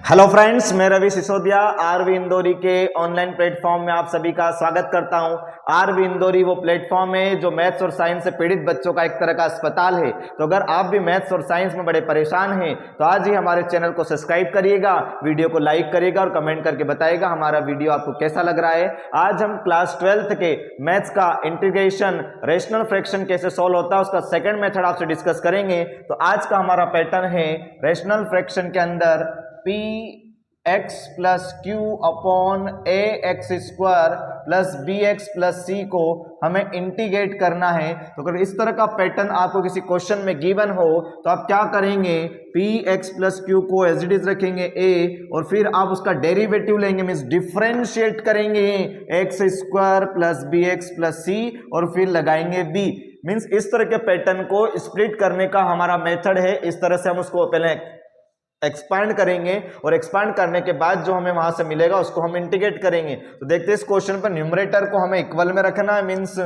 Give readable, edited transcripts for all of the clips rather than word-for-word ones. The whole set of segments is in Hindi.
हेलो फ्रेंड्स, मैं रवि सिसोदिया आरवी इंदौरी के ऑनलाइन प्लेटफॉर्म में आप सभी का स्वागत करता हूं। आरवी इंदौरी वो प्लेटफॉर्म है जो मैथ्स और साइंस से पीड़ित बच्चों का एक तरह का अस्पताल है। तो अगर आप भी मैथ्स और साइंस में बड़े परेशान हैं तो आज ही हमारे चैनल को सब्सक्राइब करिएगा, वीडियो को लाइक करिएगा और कमेंट करके बताइएगा हमारा वीडियो आपको कैसा लग रहा है। आज हम क्लास 12th के मैथ्स का इंटीग्रेशन रेशनल फ्रैक्शन कैसे सॉल्व होता है उसका सेकंड मेथड आपसे डिस्कस करेंगे। तो आज का हमारा पैटर्न है रेशनल फ्रैक्शन के अंदर p x plus q upon a x square plus b x plus c को हमें इंटीग्रेट करना है। तो अगर इस तरह का पैटर्न आपको किसी क्वेश्चन में गिवन हो तो आप क्या करेंगे, पी एक्स प्लस क्यू को एज इट इज रखेंगे ए और फिर आप उसका डेरिवेटिव लेंगे, मीन्स डिफरेंशिएट करेंगे x square plus b x plus c और फिर लगाएंगे बी। मीन्स इस तरह के पैटर्न को स्प्लिट करने का हमारा मेथड है। इस तरह से हम उसको पहले एक्सपांड करेंगे और एक्सपांड करने के बाद जो हमें वहां से मिलेगा उसको हम इंटीग्रेट करेंगे। तो देखते हैं इस क्वेश्चन पर न्यूमरेटर को हमें इक्वल में रखना है, means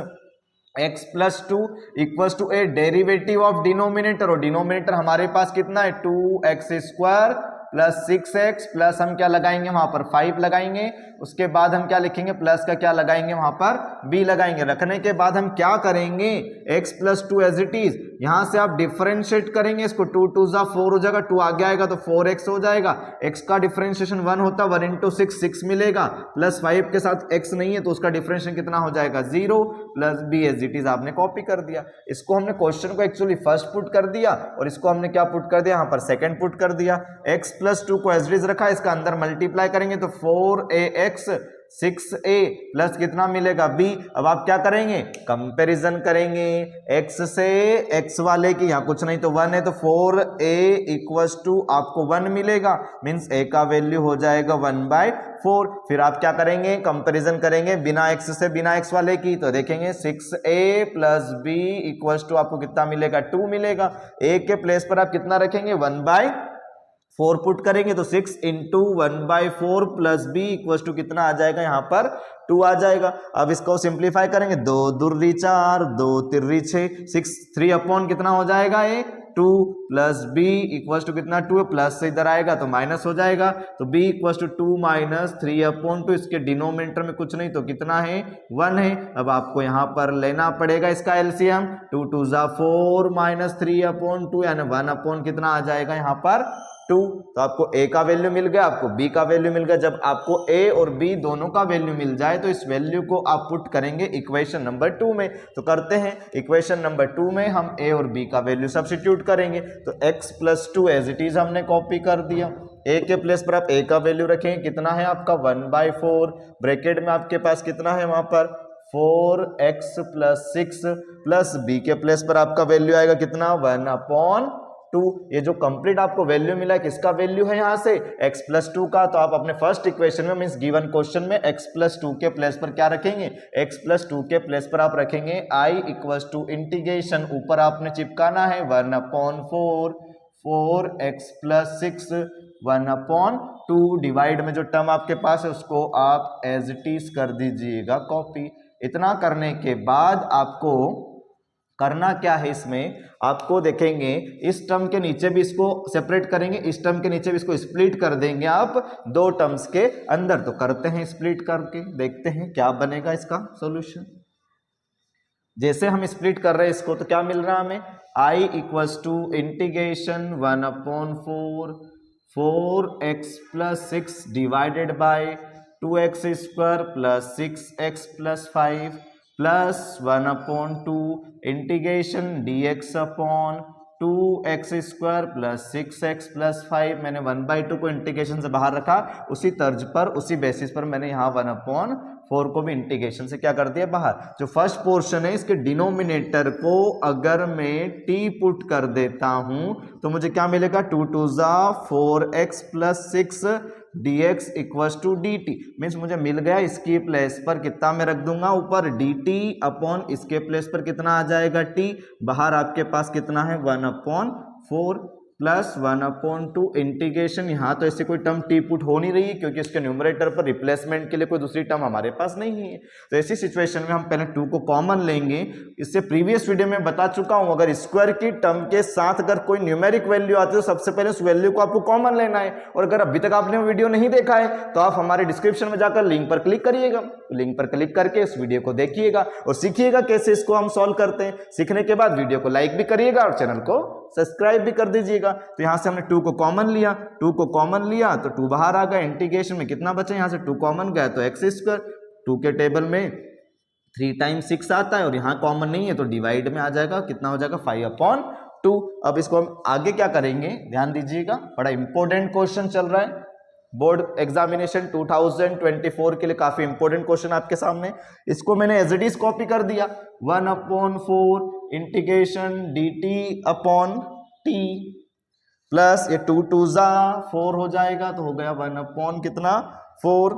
x plus two equals to a derivative of denominator, और डिनोमिनेटर हमारे पास कितना है 2x square plus 6x plus हम क्या लगाएंगे वहां पर 5 लगाएंगे। उसके बाद हम क्या लिखेंगे, प्लस का क्या लगाएंगे वहां पर b लगाएंगे। रखने के बाद हम क्या करेंगे, x plus two as it is, यहां से आप डिफरेंशिएट करेंगे इसको, 2 2 जा 4 हो जाएगा, 2 आगे आएगा तो 4x हो जाएगा। x का डिफरेंशिएशन 1 होता है, 1 इंटू 6 मिलेगा, प्लस 5 के साथ x नहीं है तो उसका डिफरेंशिएशन कितना हो जाएगा 0 plus b as it is आपने कॉपी कर दिया। इसको हमने क्वेश्चन को एक्चुअली फर्स्ट पुट कर दिया और इसको हमने क्या पुट कर दिया, यहाँ पर सेकंड पुट कर दिया। x प्लस टू को एज इट इज रखा, इसका अंदर मल्टीप्लाई करेंगे तो 4ax 6a प्लस कितना मिलेगा b। अब आप क्या करेंगे, कंपैरिजन करेंगे x से x वाले की, यहाँ कुछ नहीं तो 1 है तो 4a इक्वल्स टू आपको 1 मिलेगा, मीन्स a का वैल्यू हो जाएगा 1/4। फिर आप क्या करेंगे, कंपैरिजन करेंगे बिना x से बिना x वाले की, तो देखेंगे 6a plus b equals to आपको कितना मिलेगा 2 मिलेगा। a के प्लेस पर आप कितना रखेंगे 1/4 पुट करेंगे तो 6 into 1/4 plus B equals to कितना आ जाएगा, यहाँ पर 2 आ जाएगा। अब इसको सिंप्लीफाई करेंगे, 2 दूरी 4 2 तिर्री 6, 6 3 अपॉन कितना हो जाएगा ये 2 प्लस बी इक्वल्स टू कितना 2 प्लस से इधर आएगा तो माइनस हो जाएगा, तो b equals to 2 minus 3 upon 2, इसके डिनोमिनेटर में कुछ नहीं तो कितना है 1 है। अब आपको यहाँ पर लेना पड़ेगा इसका एलसीएम, 2 2 जा 4 माइनस 3 अपॉन 2 यानी 1 अपॉन कितना आ जाएगा यहाँ पर 2। तो आपको a का वैल्यू मिल गया, आपको b का वैल्यू मिल गया। जब आपको a और b दोनों का वैल्यू मिल जाए तो इस वैल्यू को आप पुट करेंगे इक्वेशन नंबर 2 में। तो करते हैं, इक्वेशन नंबर 2 में हम a और b का वैल्यू सब्स्टिट्यूट करेंगे। तो x plus two as it is हमने कॉपी कर दिया, a के प्लेस पर आप a का वैल्यू रखेंगे, कितना है आपका 1/4, ब्रैकेट में आपके पास कितना है वहां पर 4x प्लस 6 प्लस b के प्लेस पर आपका वैल्यू आएगा कितना 1/2। ये जो कंप्लीट आपको वैल्यू मिला है किसका वैल्यू है यहाँ से x प्लस टू का। तो आप अपने फर्स्ट इक्वेशन में मीन्स गिवन क्वेश्चन में x प्लस टू के प्लेस पर क्या रखेंगे, x प्लस टू के प्लेस पर आप रखेंगे i इक्वल्स टू इंटीग्रेशन, ऊपर आपने चिपकाना है 1/4 4x प्लस 6 1/2, डिवाइड में जो टर्म आपके पास है उसको आप एज इट इज कर दीजिएगा कॉपी। इतना करने के बाद आपको करना क्या है, इसमें आपको देखेंगे इस टर्म के नीचे भी इसको सेपरेट करेंगे, इस टर्म के नीचे भी इसको स्प्लिट कर देंगे आप दो टर्म्स के अंदर। तो करते हैं स्प्लिट करके, देखते हैं क्या बनेगा इसका सॉल्यूशन। जैसे हम स्प्लिट कर रहे हैं इसको तो क्या मिल रहा है हमें, i equals to integration 1/4 4x plus 6 divided by 2x square plus 6x plus 5 plus 1/2 integration dx upon 2x square plus 6x plus 5। मैंने 1/2 को इंटीग्रेशन से बाहर रखा, उसी तर्ज पर उसी बेसिस पर मैंने यहाँ 1/4 को भी इंटीग्रेशन से क्या कर दिया बाहर। जो फर्स्ट पोर्शन है इसके डिनोमिनेटर को अगर मैं t पुट कर देता हूं तो मुझे क्या मिलेगा 2 2 जा 4x plus 6 dx equals to dt, means मुझे मिल गया इसकी प्लेस पर कितना मैं रख दूंगा ऊपर dt अपॉन इसके प्लेस पर कितना आ जाएगा t, बाहर आपके पास कितना है 1/4। प्लस 1/2 इंटीग्रेशन, यहाँ तो ऐसे कोई टर्म टी पुट हो नहीं रही है क्योंकि इसके न्यूमरेटर पर रिप्लेसमेंट के लिए कोई दूसरी टर्म हमारे पास नहीं है। तो ऐसी सिचुएशन में हम पहले 2 को कॉमन लेंगे। इससे प्रीवियस वीडियो में बता चुका हूँ, अगर स्क्वायर की टर्म के साथ अगर कोई न्यूमेरिक वैल्यू आती है तो सबसे पहले उस वैल्यू को आपको कॉमन लेना है। और अगर अभी तक आपने वीडियो नहीं देखा है तो आप हमारे डिस्क्रिप्शन में जाकर लिंक पर क्लिक करिएगा, लिंक पर क्लिक करके इस वीडियो को देखिएगा और सीखिएगा कैसे इसको हम सॉल्व करते हैं। सीखने के बाद वीडियो को लाइक भी करिएगा और चैनल को सब्सक्राइब भी कर दीजिएगा। तो यहां से हमने 2 को कॉमन लिया, 2 को कॉमन लिया तो 2 बाहर आ गया। इंटीग्रेशन में कितना बचा, यहां से 2 कॉमन गया तो एक्स स्क्वायर, 2 के टेबल में 3 टाइम्स 6 आता है और यहाँ कॉमन नहीं है तो डिवाइड में आ जाएगा, कितना हो जाएगा 5/2। अब इसको हम आगे क्या करेंगे, ध्यान दीजिएगा, बड़ा इंपॉर्टेंट क्वेश्चन चल रहा है बोर्ड एग्जामिनेशन 2024 के लिए, काफी इंपॉर्टेंट क्वेश्चन आपके सामने। इसको मैंने एज इट इज कॉपी कर दिया, 1/4 integration dt upon t plus ये 2 2 जा 4 हो जाएगा तो हो गया 1/4 कितना 4।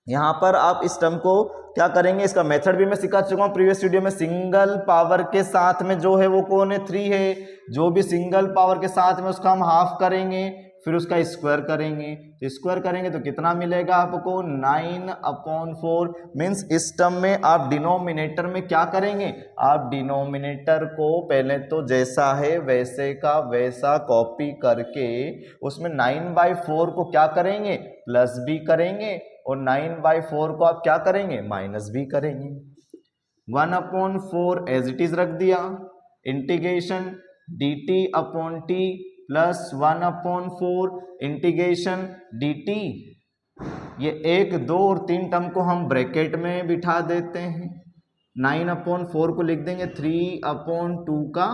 यहां पर आप इस टर्म को क्या करेंगे, इसका मेथड भी मैं सिखा चुका हूं प्रीवियस वीडियो में। सिंगल पावर के साथ में जो है वो कौन है, 3 है। जो भी सिंगल पावर के साथ में उसका हम हाफ करेंगे, फिर उसका स्क्वायर करेंगे, तो स्क्वायर करेंगे तो कितना मिलेगा आपको 9/4। मीन्स इस टर्म में आप डिनोमिनेटर में क्या करेंगे, आप डिनोमिनेटर को पहले तो जैसा है वैसे का वैसा कॉपी करके उसमें 9/4 को क्या करेंगे, प्लस भी करेंगे और 9/4 को आप क्या करेंगे, माइनस भी करेंगे। 1/4 एज इट इज रख दिया, integration dt upon t plus 1/4 integration dt। ये 1 2 और 3 टर्म को हम ब्रैकेट में बिठा देते हैं। 9/4 को लिख देंगे 3/2 का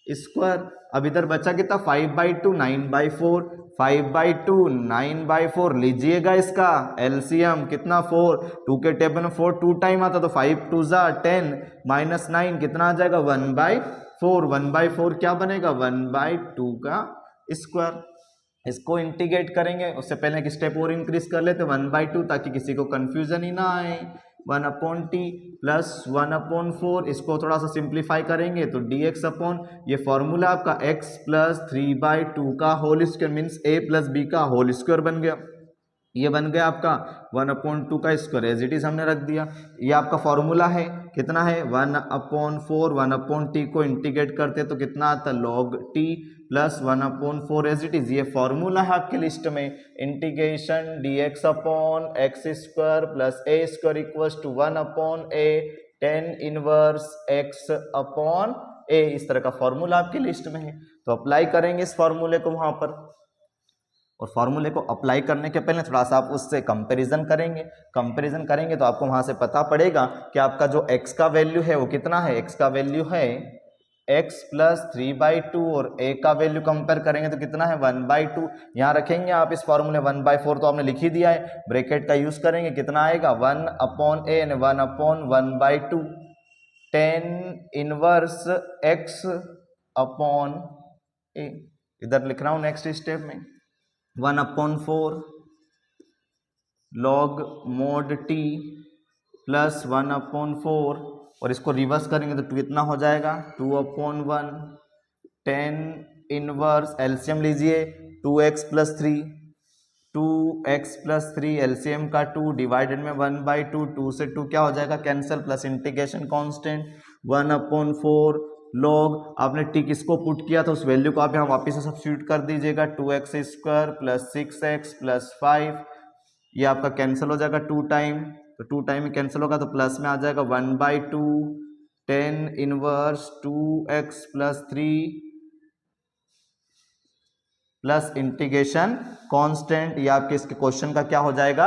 स्क्वायर। अब इधर बचा कितना 5/2 9/4, 5/2 9/4 लीजिएगा, इसका एलसीएम कितना 4, 2 के टेबल में 4 2 टाइम आता तो 5 2 जा 10 माइनस 9 कितना आ जाएगा 1/4। 1/4 क्या बनेगा 1/2 का स्क्वायर। इसको इंटीग्रेट करेंगे, उससे पहले एक स्टेप और इंक्रीज कर लेते 1/2 ताकि किसी को कंफ्यूजन ही ना आए। 1/t प्लस 1/4, इसको थोड़ा सा सिंप्लीफाई करेंगे तो dx अपॉन ये फॉर्मूला आपका x प्लस 3/2 का whole square means a plus b का होल स्क्वायर बन गया। ये बन गया आपका 1/2 का स्क्वायर, एज इट इज हमने रख दिया। ये आपका फॉर्मूला है, कितना है 1/4, 1/t को इंटीग्रेट करते तो कितना आता log t plus 1/4 as it is. ये फॉर्मूला है आपके लिस्ट में, integration dx upon x square plus a square equals to 1/a tan inverse x upon a। इस तरह का फॉर्मूला आपकी लिस्ट में है तो अप्लाई करेंगे इस फॉर्मूले को वहां पर। और फॉर्मूले को अप्लाई करने के पहले थोड़ा सा आप उससे कंपैरिजन करेंगे तो आपको वहां से पता पड़ेगा कि आपका जो x का वैल्यू है वो कितना है, x का वैल्यू है x प्लस 3/2 और a का वैल्यू कंपेयर करेंगे तो कितना है 1/2। यहाँ रखेंगे आप इस फॉर्मूले 1/4 तो आपने लिख ही दिया है, ब्रैकेट का यूज करेंगे कितना आएगा 1/a यानी 1/1/2 tan inverse x upon a। इधर लिख रहा हूं नेक्स्ट स्टेप में 1/4 log mod t प्लस 1/4 और इसको रिवर्स करेंगे तो कितना हो जाएगा 2/1 tan इनवर्स, एलसीएम लीजिए 2x plus 3, 2x plus 3 LCM का 2 डिवाइडेड में 1/2, 2 से 2 क्या हो जाएगा cancel, plus integration constant 1/4 log आपने टी किसको पुट किया था उस वैल्यू को आप यहाँ वापस से सब्स्टिट्यूट कर दीजिएगा 2x square plus 6x plus 5, ये आपका कैंसिल हो जाएगा 2 टाइम, तो 2 टाइम में कैंसिल होगा तो प्लस में आ जाएगा 1/2 tan inverse 2x plus 3 plus integration constant. ये आपके इसके क्वेश्चन का क्या हो जाएगा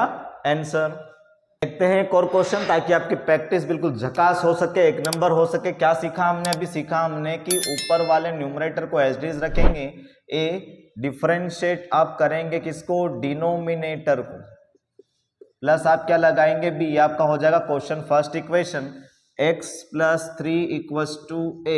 आंसर। देखते हैं एक और क्वेश्चन ताकि आपकी प्रैक्टिस बिल्कुल झकास हो सके, एक नंबर हो सके। क्या सीखा हमने, अभी सीखा हमने कि ऊपर वाले न्यूमरेटर को एज इट इज रखेंगे, ए डिफरेंशिएट आप करेंगे किसको डिनोमिनेटर को, प्लस आप क्या लगाएंगे बी, ये आपका हो जाएगा question first equation x plus 3 equals to a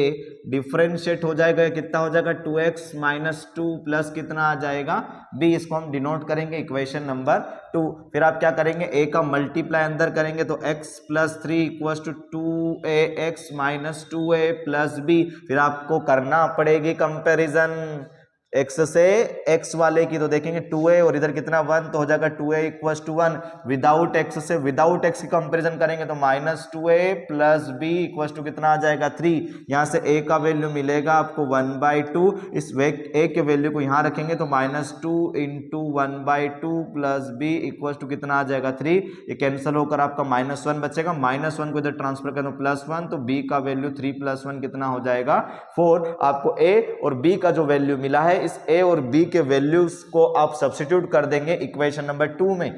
differentiate हो जाएगा, कितना हो जाएगा 2x माइनस 2 प्लस कितना आ जाएगा b, इसको हम डिनोट करेंगे इक्वेशन नंबर 2। फिर आप क्या करेंगे a का मल्टीप्लाई अंदर करेंगे तो x plus 3 equals to 2ax minus 2a plus b। फिर आपको करना पड़ेगी कंपैरिजन, x से x वाले की तो देखेंगे 2a और इधर कितना 1 तो हो जाएगा 2a equal to 1। Without x से विदाउट x की कंपैरिजन करेंगे तो -2a plus b equal to कितना आ जाएगा 3। यहाँ से a का वैल्यू मिलेगा आपको 1/2। इस a के वैल्यू को यहाँ रखेंगे तो -2 into 1/2 plus b equal to कितना आ जाएगा 3। ये कैंसिल होकर आपका -1 बचेगा, -1 को इधर ट्रांसफर करें तो +1 तो b का वैल्यू 3 + 1 कितना हो जाएगा 4। आपको a और b का जो वैल्यू मिला है इस a और b के वैल्यूज को आप सब्स्टिट्यूट कर देंगे इक्वेशन नंबर 2 में,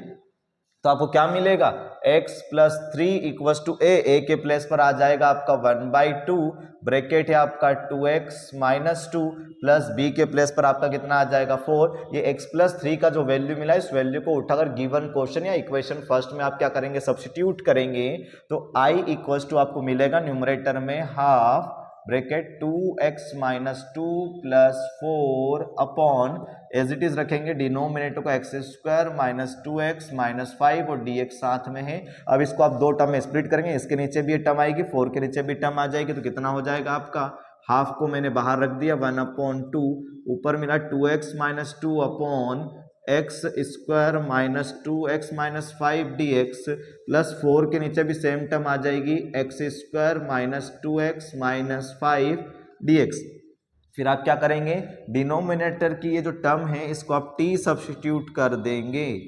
तो आपको क्या मिलेगा x + 3 इक्वल टू a के प्लेस पर आ जाएगा आपका 1/2 ब्रैकेट है आपका 2x - 2 प्लस b के प्लेस पर आपका कितना आ जाएगा 4। ये x + 3 का जो वैल्यू मिला है इस वैल्यू को उठाकर गिवन क्वेश्चन या इक्वेशन फर्स्ट में आप क्या करेंगे सब्स्टिट्यूट करेंगे, तो i इक्वल टू आपको मिलेगा न्यूमरेटर में half bracket 2x - 2 plus 4 upon as it is रखेंगे डिनोमिनेटर को x² - 2x - 5 और dx साथ में है। अब इसको आप दो टर्म में स्प्लिट करेंगे, इसके नीचे भी टर्म आएगी 4 के नीचे भी टर्म आ जाएगी, तो कितना हो जाएगा आपका हाफ को मैंने बाहर रख दिया 1/2 ऊपर मिला 2x - 2 upon x² - 2x - 5 dx plus 4 के नीचे भी सेम टर्म आ जाएगी x² - 2x - 5 dx। फिर आप क्या करेंगे डिनोमिनेटर की ये जो टर्म है इसको आप t सब्स्टिट्यूट कर देंगे,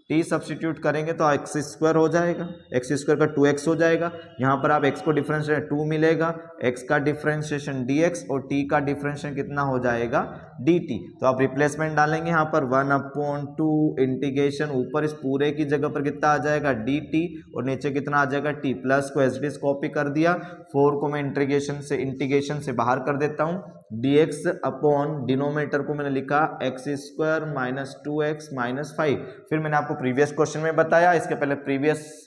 t सब्स्टिट्यूट करेंगे तो x² हो जाएगा, x² का 2x हो जाएगा। यहाँ पर आप x को डिफरेंशिएट 2 मिलेगा, x का डिफरेंशिएशन dx और t का डिफरेंशिएशन कितना हो जाएगा dt। तो आप रिप्लेसमेंट डालेंगे यहाँ पर 1/2 इंटीग्रेशन ऊपर इस पूरे की जगह पर कितना आ जाएगा dt और नीचे कितना आ जाएगा t, प्लस को एज इट इज कॉपी कर दिया, 4 को मैं इंटीग्रेशन से बाहर कर देता हूँ dx अपॉन डिनोमिनेटर को मैंने लिखा x² - 2x - 5। फिर मैंने आपको प्रीवियस क्वेश्चन में बताया, इसके पहले प्रीवियस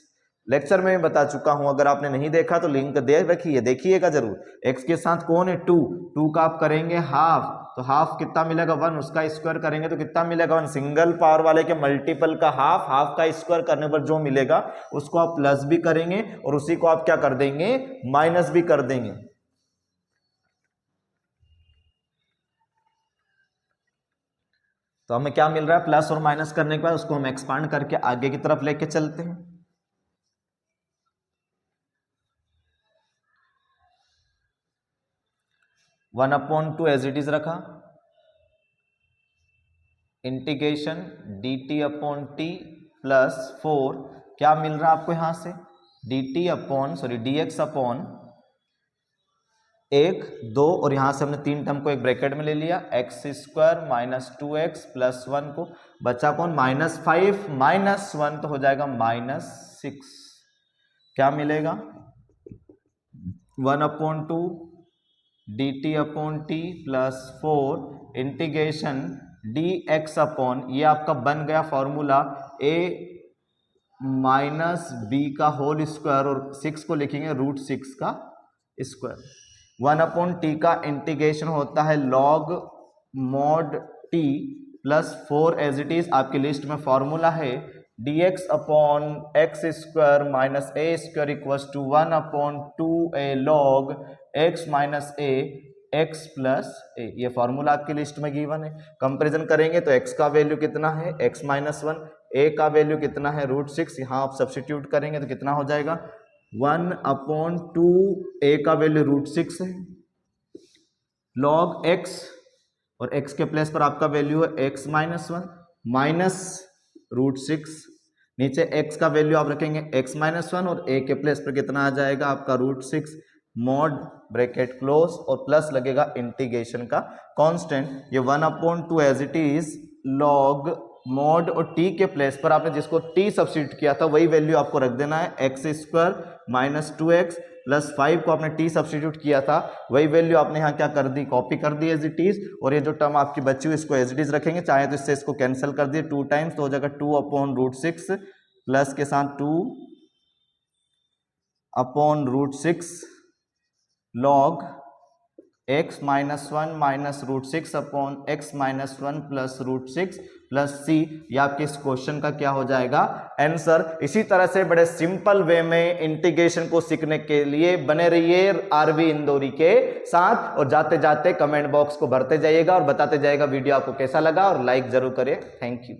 लेक्चर में भी बता चुका हूं, अगर आपने नहीं देखा तो लिंक दे रखिए देखिएगा जरूर। x के साथ कौन है 2 का आप करेंगे हाफ, तो हाफ कितना मिलेगा 1, उसका स्क्वायर करेंगे तो कितना मिलेगा 1। सिंगल पावर वाले के मल्टीपल का हाफ, हाफ का स्क्वायर करने पर जो मिलेगा उसको आप प्लस भी करेंगे और उसी को आप क्या कर देंगे माइनस भी कर देंगे। तो हमें क्या मिल रहा है प्लस और माइनस करने के बाद उसको हम एक्सपांड करके आगे की तरफ लेके चलते हैं। One upon two as it is रखा, integration dt upon t plus 4 क्या मिल रहा है आपको यहां से dx अपॉन 1 2 और यहां से हमने 3 टर्म को एक ब्रैकेट में ले लिया x² - 2x प्लस 1 को बचा कौन -5 - 1 तो हो जाएगा -6। क्या मिलेगा 1/2 dt upon t plus 4 integration dx upon ये आपका बन गया फॉर्मूला a माइनस बी का होल स्क्वायर और 6 को लिखेंगे √6 का स्क्वायर। 1/t का इंटीग्रेशन होता है log mod t plus 4 as it is आपकी लिस्ट में फॉर्मूला है dx upon x² - a² equals to 1/2a log x - a x plus a। ये फॉर्मूला आपकी लिस्ट में गिवन है। कंपैरिजन करेंगे तो x का वैल्यू कितना है x - 1, a का वैल्यू कितना है √6, यहाँ आप सब्स्टिट्यूट करेंगे तो कितना हो जाएगा 1/2 a का वैल्यू √6 है log x और x के प्लेस पर आपका वैल्यू है x - 1 माइनस √6, नीचे x का वैल्यू आप रखेंगे x - 1 और a के प्लेस पर कितना आ जाएगा आपका √6 मॉड ब्रैकेट क्लोज और प्लस लगेगा इंटीग्रेशन का कांस्टेंट। ये 1/2 as it is log mod और t के प्लेस पर आपने जिसको t सब्स्टिट्यूट किया था वही वैल्यू आपको रख देना है x² - 2x प्लस 5 को आपने t सब्स्टिट्यूट किया था वही वैल्यू आपने यहाँ क्या कर दी कॉपी कर दी एज इट इज, और ये जो टर्म आपकी बची हुई इसको एज इट इज रखेंगे, चाहे तो इससे इसको कैंसिल कर दिए 2 टाइम्स तो हो जाएगा 2/√6 प्लस के साथ 2/√6 log x minus one minus root six upon x minus one plus root six plus c, ये आपके इस क्वेश्चन का क्या हो जाएगा आंसर। इसी तरह से बड़े सिंपल वे में इंटीग्रेशन को सीखने के लिए बने रहिए आरवी इंदौरी के साथ, और जाते जाते कमेंट बॉक्स को भरते जाइएगा और बताते जाइएगा वीडियो आपको कैसा लगा, और लाइक जरूर करें। Thank you.